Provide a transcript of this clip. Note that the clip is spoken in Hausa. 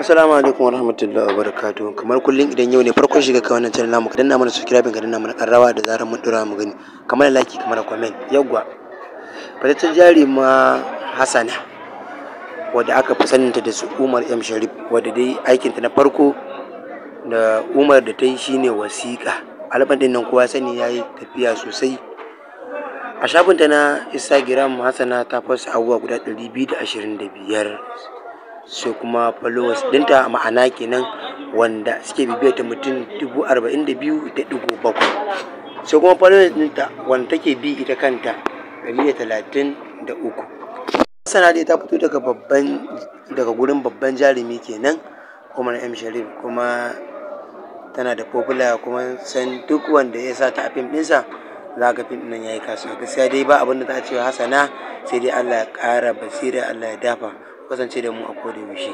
Assalamu alaikum warahmatullahi wabarakatuh. Kamar kullum idan yau ne farkon shiga ka wannan channel namu, ka danna mana subscribe, ka danna mana karrawa da zarar mun dora mu gani. Kamar like, kamar comment. Yawwa. Fitaccen jarima Hassana wadda aka fi saninta da su Umar M Sharif, wadda dai aikinta na farko da Umar da ta yi shine wasiƙa. Alban din nan kowa sani yayi tafiya sosai. A shafinta na Instagram, Hassana ta fasa abubuwa guda 225. Sai kuma followers dinta ma'ana kenan wanda suke bibiyar ta mutum 42.7. Sai kuma followers dinta wanda take bi ita kanta 133. Hassana dai ta fito daga gurin babban jarumi kenan Umar M Sharif, kuma tana da popular, kuma san duk wanda ya sa ta a fim ɗinsa za ka fim ɗin yayi kasuwa. Gaskiya dai ba abin da za a ce wa Hassana sai dai Allah ya ƙara basira, Allah ya dafa. Kasance da mu a koda yaushe.